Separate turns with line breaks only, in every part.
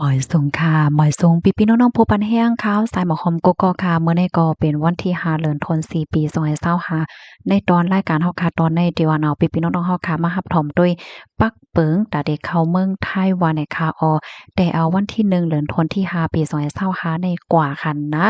หมอยสูงค่ะหมอยสูงพี่ๆน้องๆผู้ปันแห้งข่าวสายหมอหอมกกอกค่ะมื้อนี้ก็เป็นวันที่5เดือนธันวาคมปี2025ในตอนรายการเฮาค่ะตอนในที่ว่าเนาะพี่ๆน้องๆเฮาค่ะมารับชมด้วยปักเปิงตาเด็กเข้าเมืองไทยว่าในค่ะแต่เอาวันที่1เดือนธันวาคมที่5ปี2025ในกว่าคันนะ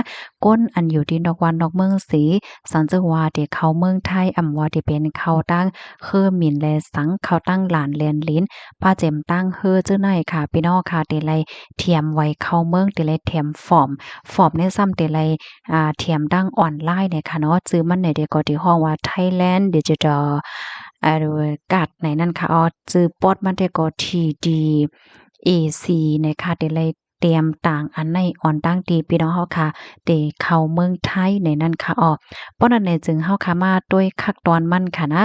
ก้นอันอยู่ที่นอกวันนอกเมืองสีสันจึงว่าเด็กเข้าเมืองไทยอำว่าที่เป็นเข้าตั้งคือหมิ่นแลสังเข้าตั้งหลานแลนลิ้นป้าเจ็มตั้งเฮือจื้อไหนค่ะพี่น้องค่ะเตไล เทียมไว้เข้าเมืองติเลยเทียมฟอร์มในซ้ำติเลยเทียมดังออนไลน์เนี่ยค่ะเนาะชื่อมันเนี่ยเดี๋ยวก็ที่ฮ้องว่า Thailand Digital หรือการ์ดในนั้นค่ะชื่อปอดมันเดี๋ยวก็ TDAC เนี่ยค่ะติเลยเตรียมต่างอันในออนตั้งตีพี่น้องเฮาค่ะได้เข้าเมืองไทยในนั้นค่ะเพราะนั้นเนี่ยจึงเฮาค่ะมาด้วยคักตอนมันค่ะนะ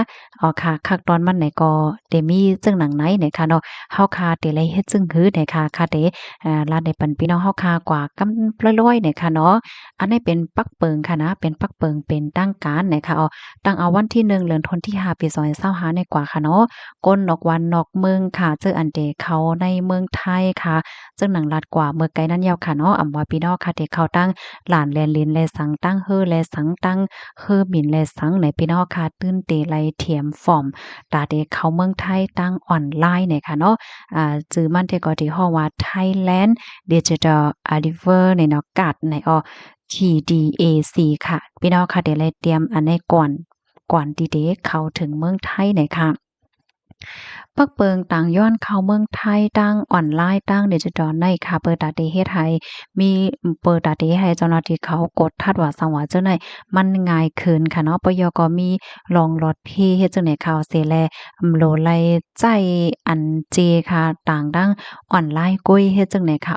ค่ะคักตอนมันเนี่ยก็ได้มีจึงหนังไหนเนี่ยค่ะเนาะเฮาค่ะได้เลยเฮ็ดจึงหือเนี่ยค่ะเด้ ลาดในปันพี่น้องเฮาคากว่ากำร้อยๆเนี่ยค่ะเนาะอันนี้เป็นปักเปิงค่ะนะเป็นปักเปิงเป็นตั้งการนะคะตั้งเอาวันที่1เดือนธันวาคมที่5ปี2025ในกว่าค่ะเนาะก้นนอกวันนอกเมืองค่ะเจออันเดเขาในเมืองไทยค่ะซึ่งหนังลาดกว่าเมื่อไกลนั้นยาวค่ะเนาะอำว่าพี่น้องค่ะที่เขาตั้งหลานแลลินแลสังตั้งเฮอแลสังตั้งเฮอหมิ่นแลสังในพี่น้องค่ะตื้นเตไลเทียมฟอร์มตาเดเขาเมืองไทยตั้งออนไลน์เนี่ยค่ะเนาะ จื่อมันที่ก็ที่ฮ้องว่า Thailand Digital Arrival ในเนาะการ์ดในTDAC ค่ะพี่น้องค่ะเดี๋ยวเลยเตรียมอันนี้ก่อนที่เด้เข้าถึงเมืองไทยหน่อยค่ะ ปักเปิงต่างย้อนเข้าเมืองไทยตั้งออนไลน์ตั้งดิจิทัลในค่ะเปิดตาเตเฮ็ดให้มีเปิดตาเตให้เจ้าหน้าที่เขากดทัดว่าสังว่าจังได๋มันง่ายขึ้นค่ะเนาะปยก็มีรองรถเพเฮ็ดจังได๋ข่าวเสแลโหลไลใจอันเจค่ะต่างดังออนไลน์กุ้ยเฮ็ดจังได๋ค่ะ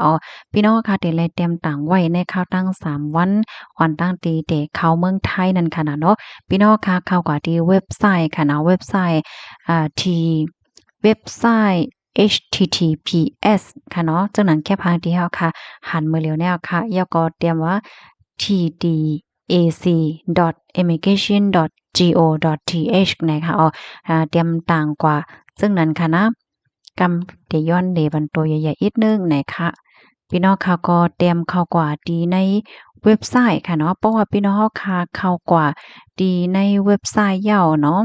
พี่น้องค่ะได้แลเตรียมตังไว้ในข่าวตั้ง3วันออนตั้งตีเตเข้าเมืองไทยนั่นค่ะนะเนาะพี่น้องค่ะเข้าก็ที่เว็บไซต์ค่ะนะเว็บไซต์ที่เว็บไซต์ https ค่ะเนาะจังนั้นแค่พางที่เฮาค่ะหันมือเร็วแนวค่ะแล้วก็เตรียมว่า tdac.immigration.go.th นะคะเตรียมต่างกว่าซึ่งนั้นค่ะนะกำเดี๋ยวย้อนเดบันตัวใหญ่ๆอีกนึงนะคะพี่น้องค่ะก็เตรียมเข้ากว่าดีในเว็บไซต์ค่ะเนาะเพราะว่าพี่น้องเฮาค่ะเข้ากว่าดีในเว็บไซต์ยาวเนาะ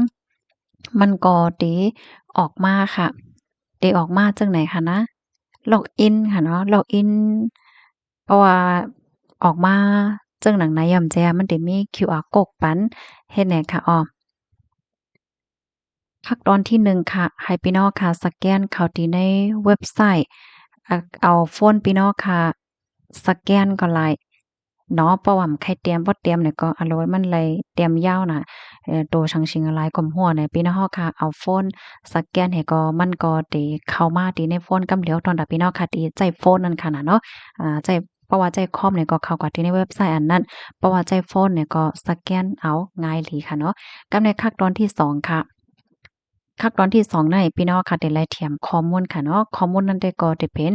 มันก็ดีออกมาค่ะ ได้ออกมาจั่งไหนคะนะล็อกอินค่ะเนาะล็อกอินเพราะว่าออกมาจั่งหนังในย่ำแจมันได้มี QR code ปันเฮ็ดแหน่ค่ะขั้นตอนที่1ค่ะให้พี่น้องค่ะสแกนเข้าที่ในเว็บไซต์เอาโฟนพี่น้องค่ะสแกนก็ไลเนาะเพราะว่าใครเตรียมบ่เตรียมเนี่ยก็อะโลยมันเลยเตรียมยาวน่ะโตชังชิงอะไรกว่าหัวเนี่ยพี่น้องเฮาค่ะเอาโฟนสแกนให้ก็มันก็ได้เข้ามาที่ในโฟนกำเหลียวตอนใดพี่น้องค่ะที่ใจโฟนนั่นค่ะน่ะเนาะใจเพราะว่าใจคอมเนี่ยก็เข้ากับที่ในเว็บไซต์อันนั้นเพราะว่าใจโฟนเนี่ยก็สแกนเอาง่ายหลีค่ะเนาะกับในขั้นตอนที่2ค่ะ ขั้นตอนที่2นั้นให้พี่น้องค่ะได้ไล่เทียมข้อมูลค่ะเนาะข้อมูลนั้นได้ก็ได้เป็น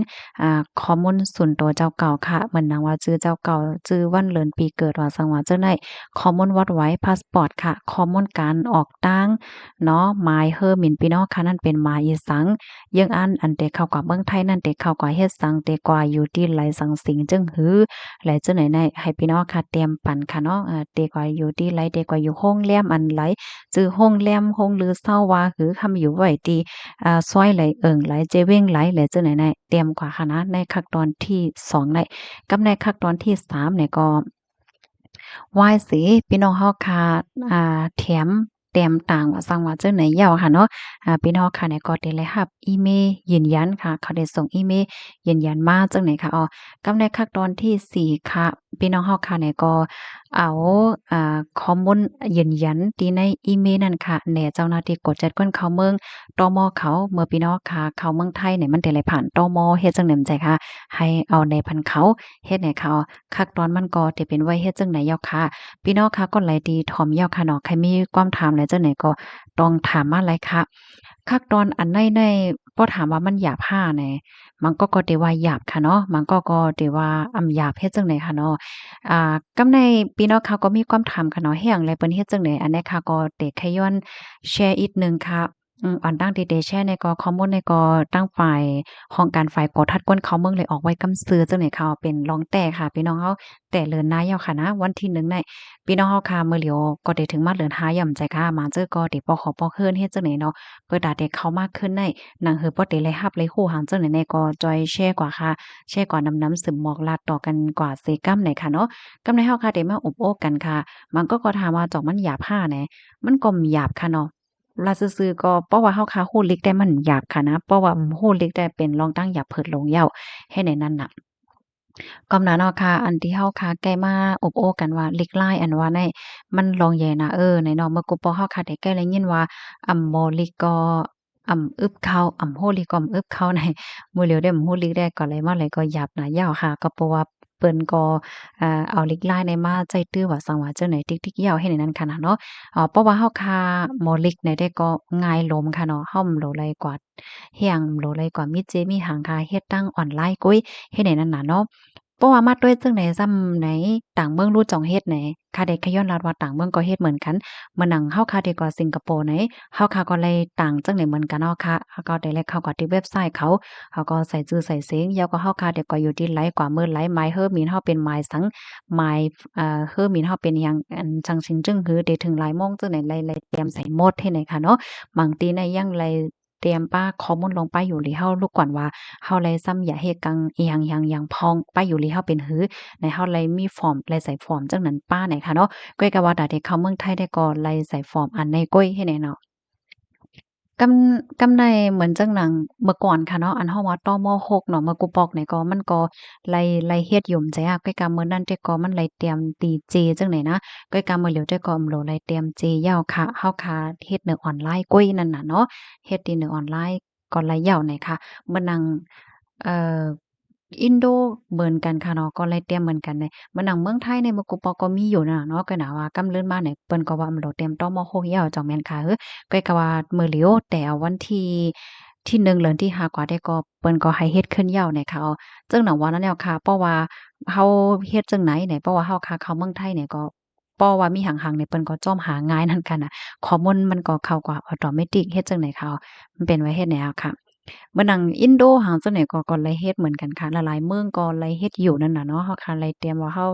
ข้อมูลส่วนตัวเจ้าเก่าค่ะเหมือนดังว่าชื่อเจ้าเก่าชื่อวันเดือนปีเกิดว่าจังหวัดจังได๋ข้อมูลวัดไว้พาสปอร์ตค่ะข้อมูลการออกต่างเนาะหมายเฮอหมิ่นพี่น้องค่ะนั่นเป็นหมายอีสังยังอันเตเข้ากับเมืองไทยนั่นเตเข้ากับเฮ็ดสังเตกว่าอยู่ที่ไหลสังสิงจึงหือและจังไหนให้พี่น้องค่ะเตรียมปันค่ะเนาะเตกว่าอยู่ที่ไหลเตกว่าอยู่โรงแรมอันไหล จื้อโรงแรมโรงลือเศร้าว่าหือคำอยู่ไว้ที่ซอยไหลเอิงไหลเจเว้งไหลแหละจังไหนเตรียมกว่าค่ะนะในขั้นตอนที่2ได้กับในขั้นตอนที่3เนี่ยก็ไหว้สิพี่น้องเฮาค่ะแถมแต้มต่างว่าสั่งว่าจังไหนยาวค่ะเนาะพี่น้องค่ะเนี่ยก็ได้เลยรับอีเมลยืนยันค่ะเขาได้ส่งอีเมลยืนยันมาจังไหนค่ะกับในขั้นตอนที่4ค่ะพี่น้องเฮาค่ะเนี่ยก็เอาข้อมูลยืนยันที่ในอีเมลนั่นค่ะแหน่เจ้าหน้าที่กดจัดก้นเข้าเมืองตมเขาเมื่อพี่น้องค่ะเข้าเมืองไทยเนี่ยมันได้ไหลผ่านตมเฮ็ดจังได๋ใจค่ะให้เอาในพันเขาเฮ็ดให้เขาขั้นตอนมันก็จะเป็นไว้เฮ็ดจังได๋ยอค่ะพี่น้องค่ะกดไลค์ดีถ่อมยอค่ะเนาะใครมีความถามอะไรจังไหนก็ต้องถามมาเลยค่ะขั้นตอนอันในบ่ถามว่ามันหยาบห้าแหน่มันก็ได้ว่าหยาบค่ะเนาะมันก็ได้ว่าหยาบเฮ็ดจังได๋ค่ะเนาะ กับในพี่น้องเขาก็มีความถามค่ะเนาะแฮ้งและเปิ้นเฮ็ดจังได๋อันเนี้ยค่ะก็เด็กขย้อนแชร์อีกหนึ่งค่ะ อ่อนตั้งดีเดแช่ในก็ข้อมูลในก็ตั้งฝ่ายของการฝ่ายกดทัดก้นเขาเมืองเลยออกไว้กำซื้อจังไหนค่ะเป็นรองแต่ค่ะพี่น้องเฮาแต่เลินหน้ายาวค่ะนะวันที่1ในพี่น้องเฮาค่ะมื้อเหลียวก็ได้ถึงมาเลินหาย่ำใจค่ะมาเจอก็ได้ปอขอปอเฮิรนเฮ็ดจังไหนเนาะเปิดดาได้เข้ามากขึ้นในหนังหือบ่ได้เลยรับเลยฮู้หางจังไหนในก็จอยแชร์กว่าค่ะแชร์กว่านำสืบหมอกลาดต่อกันกว่าเซกัมไหนค่ะเนาะกำในเฮาค่ะได้มาอบโอ้กันค่ะมันก็ถามว่าจอกมันหยาบห่าแหนมันก็หยาบค่ะเนาะ ลาซื่อๆก็เพราะว่าเฮาคาฮู้ลิกได้มันหยาบค่ะนะเพราะว่าฮู้ลิกได้เป็นรองตั้งหยาบเพิดลงเหย้าให้ในนั้นน่ะกำนั้นเนาะค่ะอันที่เฮาคาใกล้มาอบโอ้กันว่าลิกลายอันว่าในมันลองแย่นะในเนาะเมื่อกูปอเฮาคาได้ใกล้ได้ยินว่าบ่ลิกก็อึบเข้าโฮลิกก็อึบเข้าในมื้อเหลียวได้ฮู้ลิกได้ก็เลยมาเลยก็หยาบนะยาวค่ะก็เพราะว่าเปิ้นก็เอาลิกลายในมาใจตื้อว่าสังว่าจังไหนติ๊กๆยาวให้ในนั้นค่ะนะเนาะ เพราะว่าเฮาคาหมอลิกเนี่ยได้ก็ง่ายลมค่ะเนาะเฮาโหลไลกว่าเฮียงโหลไลกว่ามีเจมีหางคาเฮ็ดตั้งออนไลน์กุ้ยเฮ็ดได้นั่นน่ะเนาะเพราะว่ามาด้วยจังใดซ้ำไหนต่างเมืองรู้จ่องเฮ็ดไหนค่ะได้ขย้อนรัดว่าต่างเมืองก็เฮ็ดเหมือนกันมื้อหนังเฮาคาได้กว่าสิงคโปร์ไหนเฮาคาก็เลยต่างจังได๋เหมือนกันเนาะค่ะเฮาก็ได้เลยเข้าก็ที่เว็บไซต์เขาก็ใส่ชื่อใส่เสียงแล้วก็เฮาคาได้ก็อยู่ที่ไลกว่ามื้อไลหมายเฮอมีนเฮาเป็นหมายสัง หมายคือหมิ่นเฮาเป็นอิหยังอันจั่งซิงจึงหือได้ถึงหลายโมงจังไหนไลเตรียมใส่หมดเฮ็ดไหนค่ะเนาะบางทีเนี่ยยังไลเตรียมป้าข้อมูลลงไปอยู่หรือเฮารู้ก่อนว่าเฮาไลซ้ำอย่าเฮ็ดกังอิหยังๆๆพองไปอยู่หรือเฮาเป็นหือในเฮาไลมีฟอร์มไลใส่ฟอร์มจังนั้นป้าไหนค่ะเนาะก้อยก็ว่าดาที่เข้าเมืองไทยได้ก็ไลใส่ฟอร์มอันในก้อยเฮ็ดไหนเนาะ กำไรเหมือนจังหนังเมื่อก่อนค่ะเนาะอันเฮาว่าต่อม6เนาะเมื่อกูปอกนี่ก็มันก็ไล่เฮ็ดอยู่จั่งซี้ก้อยกำมื้อนั้นแต่ก็มันไล่เตรียมตีเจจังไดนะก้อยกำมื้อเหลียวแต่ก็อำโหลไล่เตรียมเจยาวค่ะเฮาค่ะเฮ็ดเนื้อออนไลน์กุ้ยนั่นน่ะเนาะเฮ็ดที่เนื้อออนไลน์ก็ไล่ยาวไหนค่ะมานั่งเอ่ออินโดเหมือนกันค่ะเนาะก็ไล่เตรียมเหมือนกันเลยมานั่งเมืองไทยในเมื่อกูปอกก็มีอยู่น่ะเนาะก็น่ะว่ากำเลินมาเนี่ยเปิ้นก็ว่าอำโหลเตรียมต่อม6ยาวจังแม่นค่ะ ก้อยก็ว่ามื้อเหลียวแต่วันที่1เดือนที่5กว่าได้ก็เปิ้นก็ให้เฮ็ดขึ้นยาวเนี่ยค่ะจึงหนังว่านั้นแนวค่ะเพราะว่าเฮาเฮ็ดจั่งไหนเนี่ยเพราะว่าเฮาค้าเข้าเมืองไทยเนี่ยก็เพราะว่ามีหังๆเนี่ยเปิ้นก็จ้อมหาง่ายนั่นกันน่ะข้อมูลมันก็เข้ากว่าออโตเมติกเฮ็ดจั่งใดค่ะมันเป็นไว้เฮ็ดแนวค่ะเมื่อหนังอินโดหางจั่งใดก็ไลเฮ็ดเหมือนกันค่ะหลายๆเมืองก็ไลเฮ็ดอยู่นั่นน่ะเนาะเฮาค่ะไลเตรียมว่าเฮา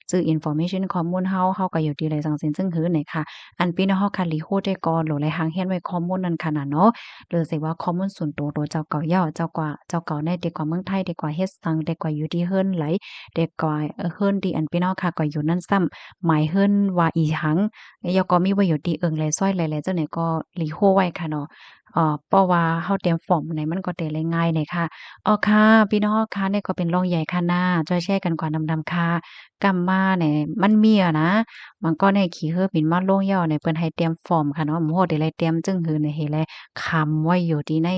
ซื้อ information ข้อมูลเฮาก็อยู่ที่ไลจั่งซี้ซึ่งหือเนี่ยค่ะ อันพี่น้องเฮาคันลีโฮได้ก่อนโหลหลายหางเฮียนไว้ข้อมูลนั้นขนาดเนาะหรือสิว่าข้อมูลส่วนตัวตัวเจ้าเก่าเย้าเจ้าเก่าในดีกว่าเมืองไทยดีกว่าเฮ็ดซังดีกว่าอยู่ที่เฮิรนไหลดีกว่าเฮิรนที่อันพี่น้องค่ะก็อยู่นั่นซ้ำหมายเฮิรนว่าอีหังแล้วก็มีไว้อยู่ที่เอิงไหลซ้อยไหลๆจังไหนก็ลีโฮไว้ค่ะเนาะเพราะว่าเฮาเตรียมฟอร์มไหนมันก็ได้เลยง่ายเลยค่ะอ้อค่ะพี่น้องค่ะเนี่ยก็เป็นรองใหญ่ค่ะหน้าช่วยแชร์กันกว่านำๆค่ะกำมาเนี่ยมันมีอะนะ มันก็ในขี้เหือบินมาโรงเหย้าเนี่ยเปิ้นให้เตรียมฟอร์มค่ะเนาะหม้โฮได้เลยเตรียมจึงหือเนี่ยเฮแลค้ำไว้อยู่ที่ใน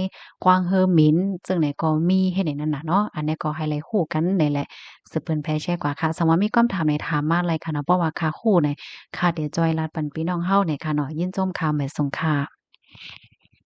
กวางเฮอหมินซึ่งไหนก็มีเฮ็ดให้นั่นน่ะเนาะอันนี้ก็ให้เลยฮู้กันนี่แหละสืบเปิ้นแพ่แชร์กว่าค่ะสมมุติมีคำถามใดถามมาเลยค่ะเนาะเพราะว่าค่าฮู้เนี่ยค่ะเดี๋ยวจอยรัดปันพี่น้องเฮาเนี่ยค่ะเนาะยินชมค่ะหมายสงค่ะ